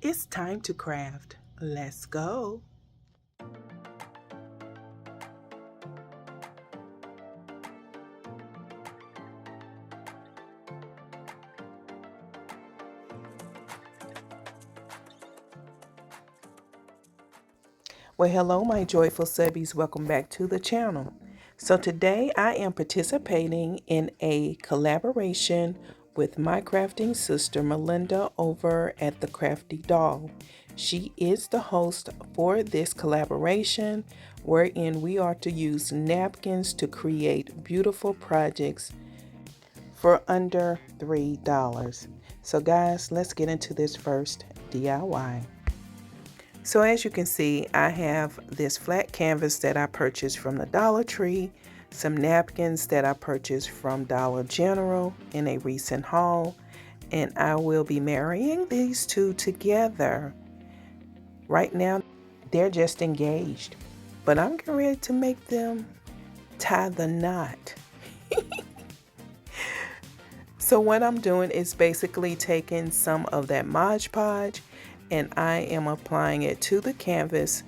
It's time to craft. Let's go. Well, hello, my joyful subbies. Welcome back to the channel. So today I am participating in a collaboration with my crafting sister Malinda over at the Crafty Doll. She is the host for this collaboration wherein we are to use napkins to create beautiful projects for under $3. So guys, let's get into this first DIY. So as you can see, I have this flat canvas that I purchased from the Dollar Tree, some napkins that I purchased from Dollar General in a recent haul, and I will be marrying these two together. Right now, they're just engaged, but I'm getting ready to make them tie the knot. So what I'm doing is basically taking some of that Mod Podge and I am applying it to the canvas,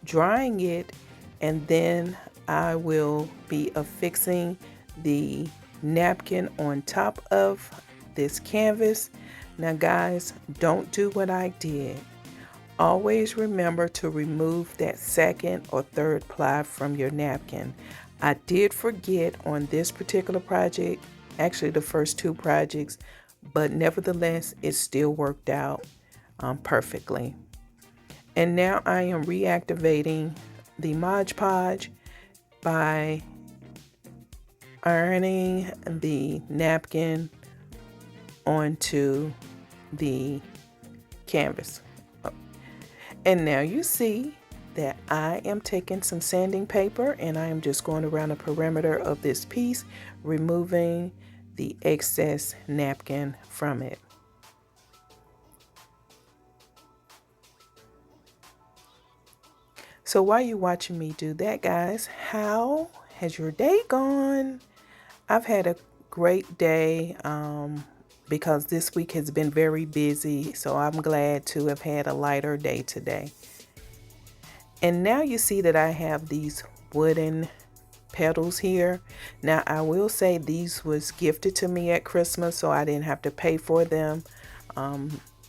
drying it, and then I will be affixing the napkin on top of this canvas. Now guys, don't do what I did. Always remember to remove that second or third ply from your napkin. I did forget on this particular project, actually the first two projects, but nevertheless it still worked out perfectly. And now I am reactivating the Mod Podge by ironing the napkin onto the canvas. And now you see that I am taking some sanding paper and I am just going around the perimeter of this piece, removing the excess napkin from it. So while you're watching me do that, guys, how has your day gone? I've had a great day because this week has been very busy, so I'm glad to have had a lighter day today. And now you see that I have these wooden petals here. Now I will say these was gifted to me at Christmas, so I didn't have to pay for them.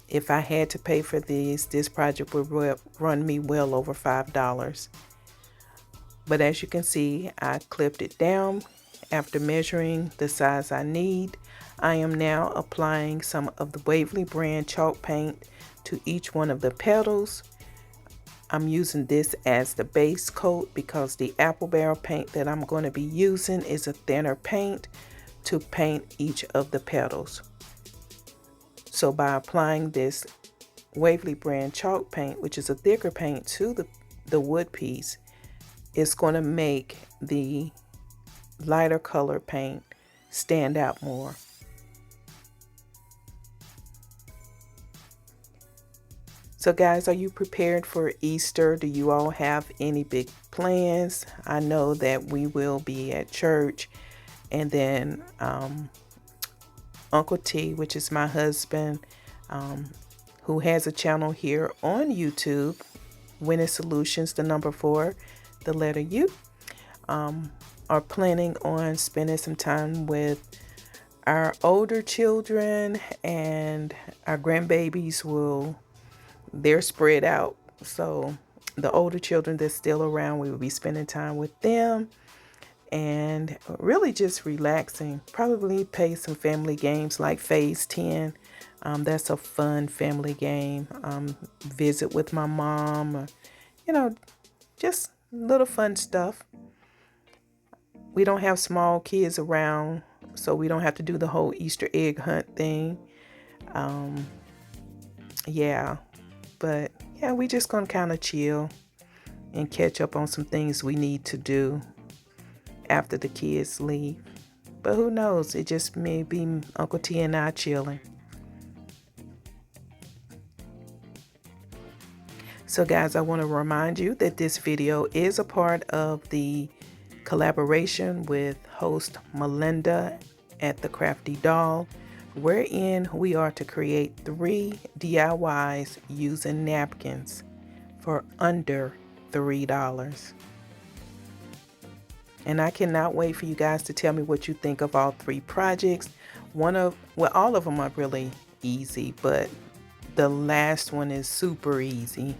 If I had to pay for these, this project would run me well over $5. But as you can see, I clipped it down after measuring the size I need. I am now applying some of the Waverly brand chalk paint to each one of the petals. I'm using this as the base coat because the apple barrel paint that I'm going to be using is a thinner paint to paint each of the petals. So by applying this Waverly brand chalk paint, which is a thicker paint, to the wood piece, it's going to make the lighter color paint stand out more. So guys, are you prepared for Easter? Do you all have any big plans? I know that we will be at church, and then Uncle T, which is my husband, who has a channel here on YouTube, Winning Solutions, the number 4, the letter U, are planning on spending some time with our older children, and our grandbabies they're spread out. So the older children that's still around, we will be spending time with them and really just relaxing. Probably play some family games like Phase 10. That's a fun family game. Visit with my mom, or, just little fun stuff. We don't have small kids around, so we don't have to do the whole Easter egg hunt thing. Yeah, but yeah, we just gonna kind of chill and catch up on some things we need to do after the kids leave. But who knows, it just may be Uncle T and I chilling. So guys, I want to remind you that this video is a part of the collaboration with host Malinda at the Crafty Doll, wherein we are to create 3 DIYs using napkins for under $3. And I cannot wait for you guys to tell me what you think of all 3 projects. All of them are really easy, but the last one is super easy.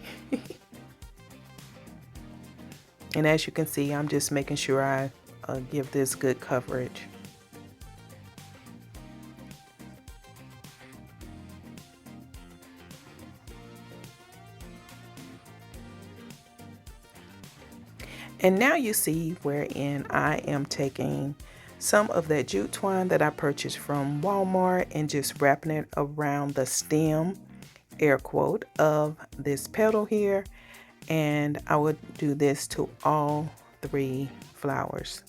And as you can see, I'm just making sure I give this good coverage. And now you see wherein I am taking some of that jute twine that I purchased from Walmart and just wrapping it around the stem, air quote, of this petal here. And I would do this to all 3 flowers.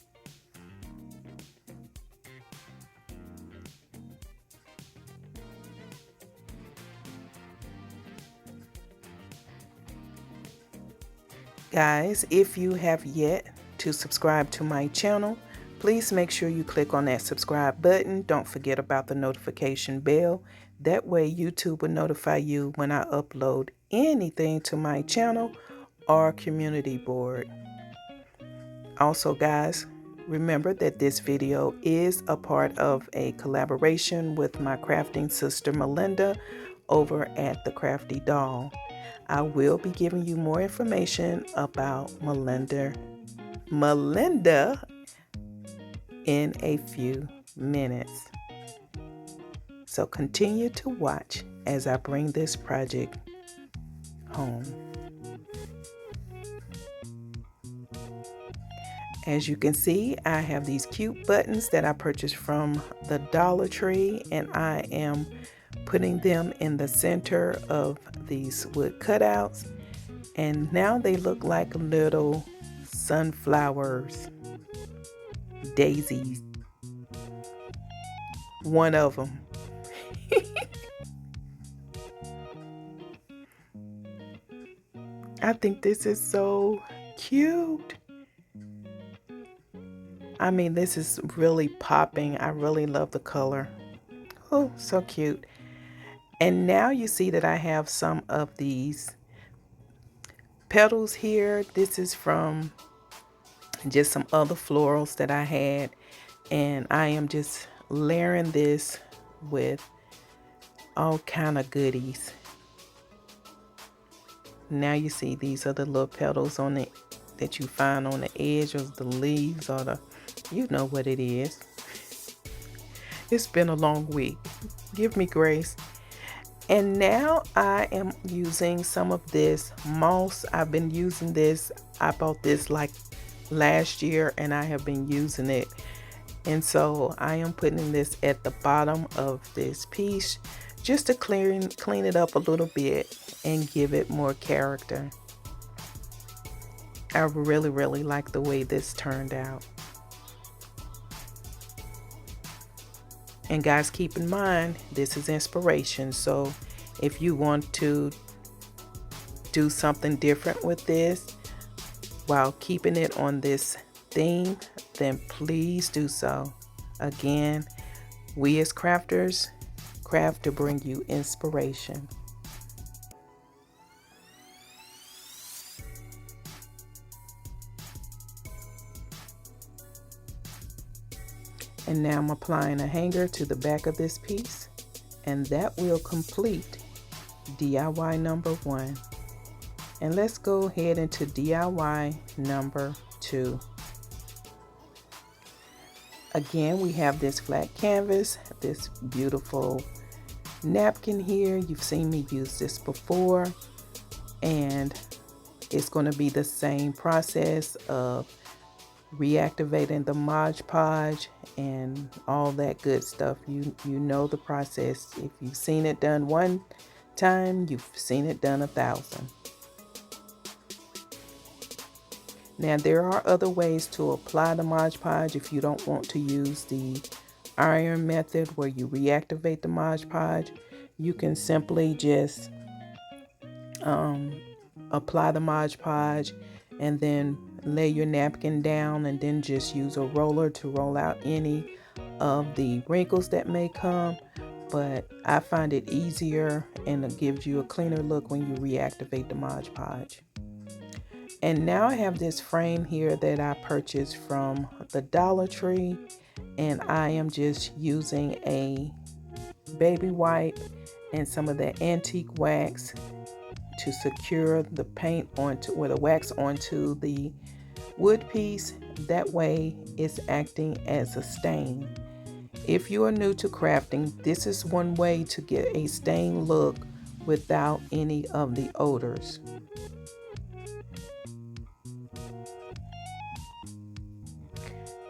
Guys, if you have yet to subscribe to my channel, please make sure you click on that subscribe button. Don't forget about the notification bell. That way YouTube will notify you when I upload anything to my channel or community board. Also guys, remember that this video is a part of a collaboration with my crafting sister Malinda over at The Crafty Doll. I will be giving you more information about Malinda in a few minutes. So continue to watch as I bring this project home. As you can see, I have these cute buttons that I purchased from the Dollar Tree, and I am putting them in the center of these wood cutouts, and now they look like little sunflowers, daisies, one of them. I think this is so cute. I mean, this is really popping. I really love the color. Oh, so cute. And now you see that I have some of these petals here. This is from just some other florals that I had. And I am just layering this with all kind of goodies. Now you see these are the little petals on it that you find on the edge of the leaves, or the, you know what it is. It's been a long week. Give me grace. And now I am using some of this moss. I've been using this. I bought this like last year and I have been using it. And so I am putting this at the bottom of this piece just to clean it up a little bit and give it more character. I really like the way this turned out. And guys, keep in mind, this is inspiration. So if you want to do something different with this while keeping it on this theme, then please do so. Again, we as crafters craft to bring you inspiration. And now I'm applying a hanger to the back of this piece, and that will complete DIY number 1. And let's go ahead into DIY number 2. Again, we have this flat canvas, this beautiful napkin here. You've seen me use this before, and it's going to be the same process of reactivating the Mod Podge and all that good stuff. You know the process. If you've seen it done one time, you've seen it done 1,000. Now there are other ways to apply the Mod Podge if you don't want to use the iron method where you reactivate the Mod Podge. You can simply just apply the Mod Podge and then lay your napkin down, and then just use a roller to roll out any of the wrinkles that may come. but I find it easier and it gives you a cleaner look when you reactivate the Mod Podge. And now I have this frame here that I purchased from the Dollar Tree, and I am just using a baby wipe and some of the antique wax to secure the paint onto, or the wax onto the wood piece. That way it's acting as a stain. If you are new to crafting, this is one way to get a stain look without any of the odors.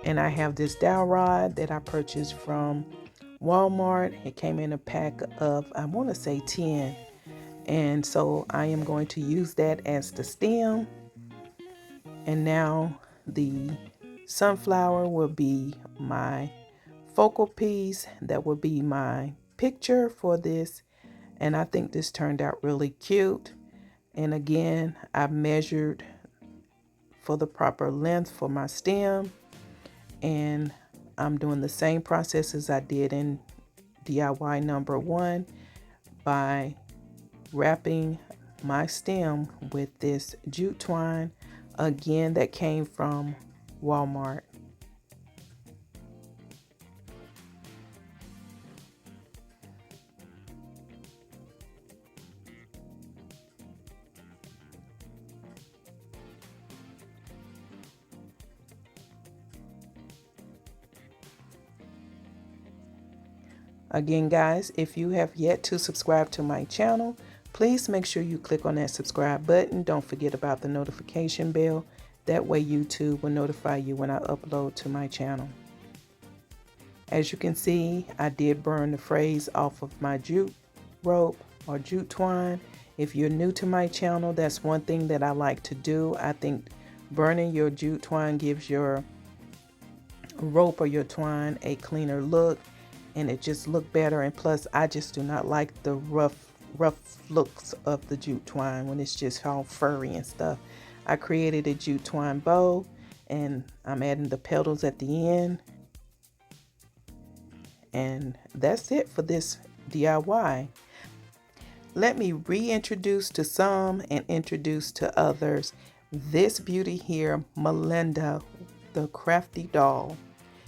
And I have this dowel rod that I purchased from Walmart. It came in a pack of, I want to say 10. And so I am going to use that as the stem. And now the sunflower will be my focal piece. That will be my picture for this. And I think this turned out really cute. And again, I measured for the proper length for my stem. And I'm doing the same process as I did in DIY number 1 by wrapping my stem with this jute twine, again that came from Walmart. Again, guys, if you have yet to subscribe to my channel, please make sure you click on that subscribe button. Don't forget about the notification bell. That way YouTube will notify you when I upload to my channel. As you can see, I did burn the phrase off of my jute rope or jute twine. If you're new to my channel, that's one thing that I like to do. I think burning your jute twine gives your rope or your twine a cleaner look, and it just look better. And plus, I just do not like the rough looks of the jute twine when it's just all furry and stuff. I created a jute twine bow, and I'm adding the petals at the end. And that's it for this DIY. Let me reintroduce to some and introduce to others this beauty here, Malinda, the crafty doll.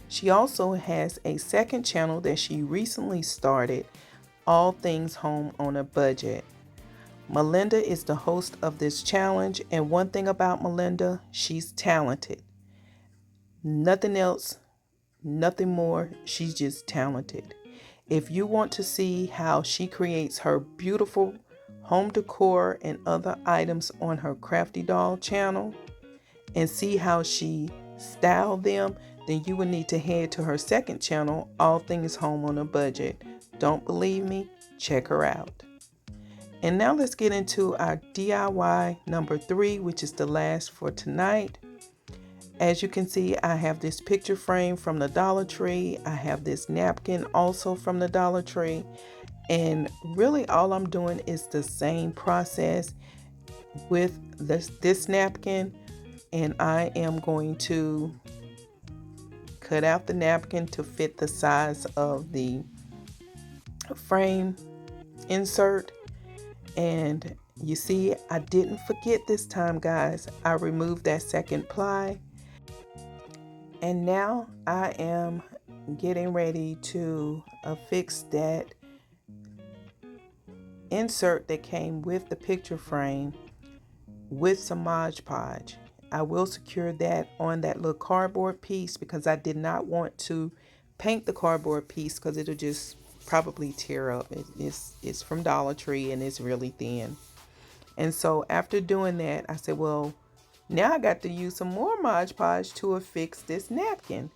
She also has a second channel that she recently started, All Things Home on a Budget. Malinda is the host of this challenge, and one thing about Malinda, she's talented. Nothing else, nothing more, she's just talented. If you want to see how she creates her beautiful home decor and other items on her Crafty Doll channel and see how she styled them, then you will need to head to her second channel, All Things Home on a Budget. Don't believe me? Check her out. And now let's get into our DIY number 3, which is the last for tonight. As you can see, I have this picture frame from the Dollar Tree. I have this napkin also from the Dollar Tree. And really all I'm doing is the same process with this napkin. And I am going to cut out the napkin to fit the size of the frame insert. And you see, I didn't forget this time, guys. I removed that second ply. And now I am getting ready to affix that insert that came with the picture frame with some Mod Podge. I will secure that on that little cardboard piece because I did not want to paint the cardboard piece because it'll just probably tear up. It's from Dollar Tree and it's really thin. And so after doing that, I said, well, now I got to use some more Mod Podge to affix this napkin.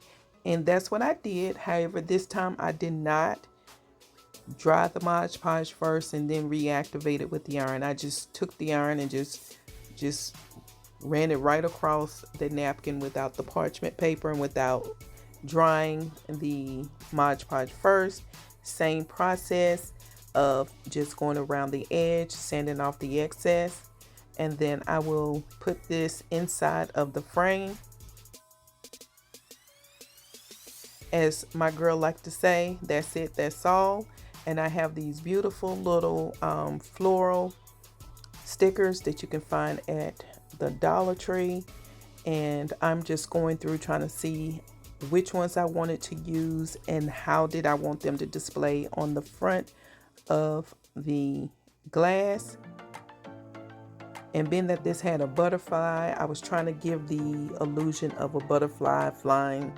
And that's what I did. However, this time I did not dry the Mod Podge first and then reactivate it with the iron. I just took the iron and just ran it right across the napkin without the parchment paper and without drying the Mod Podge first. Same process of just going around the edge, sanding off the excess. And then I will put this inside of the frame. As my girl liked to say, that's it, that's all. And I have these beautiful little floral stickers that you can find at the Dollar Tree. And I'm just going through trying to see which ones I wanted to use and how did I want them to display on the front of the glass. And being that this had a butterfly, I was trying to give the illusion of a butterfly flying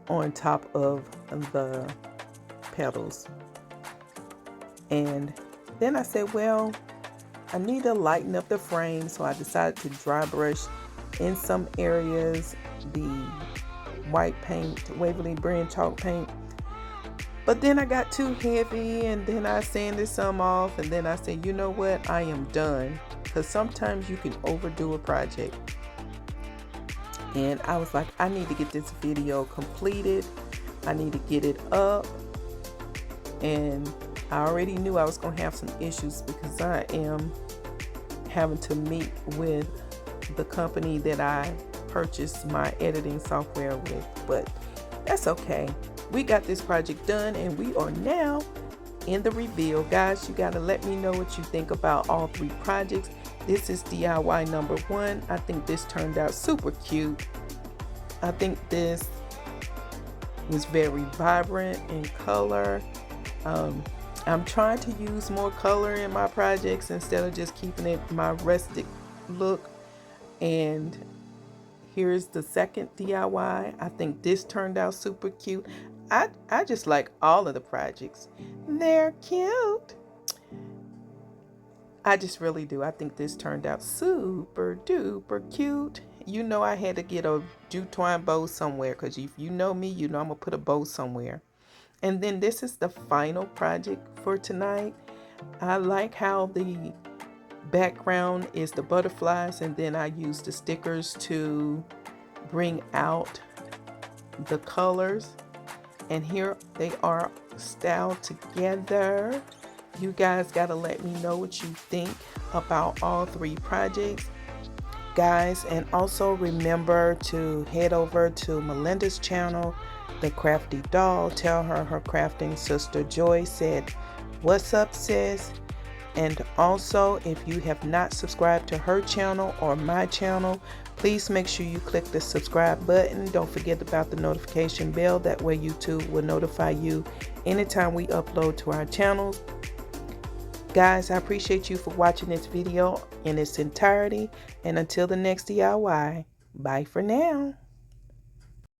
on top of the petals. And then I said, well, I need to lighten up the frame, so I decided to dry brush in some areas the white paint, Waverly brand chalk paint. But then I got too heavy, and then I sanded some off, and then I said, you know what, I am done. Because sometimes you can overdo a project. And I was like, I need to get this video completed. I need to get it up. And I already knew I was going to have some issues because I am having to meet with the company that I purchased my editing software with. But that's okay. We got this project done and we are now in the reveal. Guys, you got to let me know what you think about all three projects. This is DIY number 1. I think this turned out super cute. I think this was very vibrant in color. I'm trying to use more color in my projects instead of just keeping it my rustic look. And here's the second DIY. I think this turned out super cute. I just like all of the projects. They're cute. I just really do. I think this turned out super duper cute. You know I had to get a jute twine bow somewhere, because if you know me, you know I'm going to put a bow somewhere. And then this is the final project for tonight. I like how the background is the butterflies, and then I use the stickers to bring out the colors. And here they are styled together. You guys got to let me know what you think about all three projects, guys. And also remember to head over to Malinda's channel, The Crafty Doll. Tell her her crafting sister Joy said, "What's up, sis?" And also, if you have not subscribed to her channel or my channel, please make sure you click the subscribe button. Don't forget about the notification bell. That way YouTube will notify you anytime we upload to our channels. Guys, I appreciate you for watching this video in its entirety. And until the next DIY, bye for now.